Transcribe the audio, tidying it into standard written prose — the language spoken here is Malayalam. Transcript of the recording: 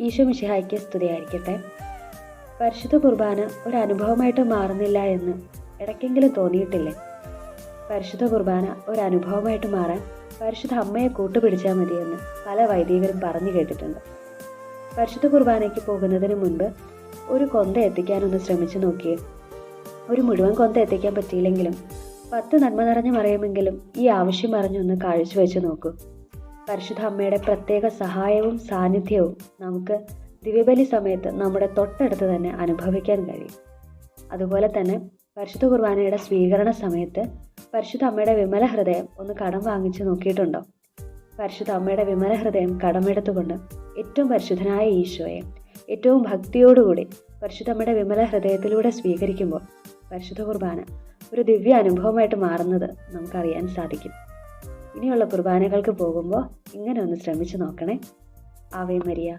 ഈശോ മിശിഹായ്ക്ക് സ്തുതിയായിരിക്കട്ടെ. പരിശുദ്ധ കുർബാന ഒരു അനുഭവമായിട്ട് മാറുന്നില്ല എന്ന് ഇടയ്ക്കെങ്കിലും തോന്നിയിട്ടില്ലേ? പരിശുദ്ധ കുർബാന ഒരു അനുഭവമായിട്ട് മാറാൻ പരിശുദ്ധ അമ്മയെ കൂട്ടുപിടിച്ചാൽ മതിയെന്ന് പല വൈദികരും പറഞ്ഞു കേട്ടിട്ടുണ്ട്. പരിശുദ്ധ കുർബാനയ്ക്ക് പോകുന്നതിന് മുൻപ് ഒരു കൊന്ത എത്തിക്കാനൊന്ന് ശ്രമിച്ചു നോക്കിയേ. ഒരു മുഴുവൻ കൊന്ത എത്തിക്കാൻ പറ്റിയില്ലെങ്കിലും 10 നന്മ നിറഞ്ഞ മറിയുമെങ്കിലും ഈ ആവശ്യം പറഞ്ഞൊന്ന് കാഴ്ചവെച്ച് നോക്കൂ. പരിശുദ്ധ അമ്മയുടെ പ്രത്യേക സഹായവും സാന്നിധ്യവും നമുക്ക് ദിവ്യബലി സമയത്ത് നമ്മുടെ തൊട്ടടുത്ത് തന്നെ അനുഭവിക്കാൻ കഴിയും. അതുപോലെ തന്നെ പരിശുദ്ധ കുർബാനയുടെ സ്വീകരണ സമയത്ത് പരിശുദ്ധ അമ്മയുടെ വിമല ഹൃദയം ഒന്ന് കടം വാങ്ങിച്ചു നോക്കിയിട്ടുണ്ടോ? പരിശുദ്ധ അമ്മയുടെ വിമല ഹൃദയം കടമെടുത്തുകൊണ്ട് ഏറ്റവും പരിശുദ്ധനായ ഈശോയെ ഏറ്റവും ഭക്തിയോടുകൂടി പരിശുദ്ധ അമ്മയുടെ വിമല ഹൃദയത്തിലൂടെ സ്വീകരിക്കുമ്പോൾ പരിശുദ്ധ കുർബാന ഒരു ദിവ്യ അനുഭവമായിട്ട് മാറുന്നത് നമുക്കറിയാൻ സാധിക്കും. ഇനിയുള്ള കുർബാനകൾക്ക് പോകുമ്പോൾ ഇങ്ങനെ ഒന്ന് ശ്രമിച്ചു നോക്കണേ. Ave Maria.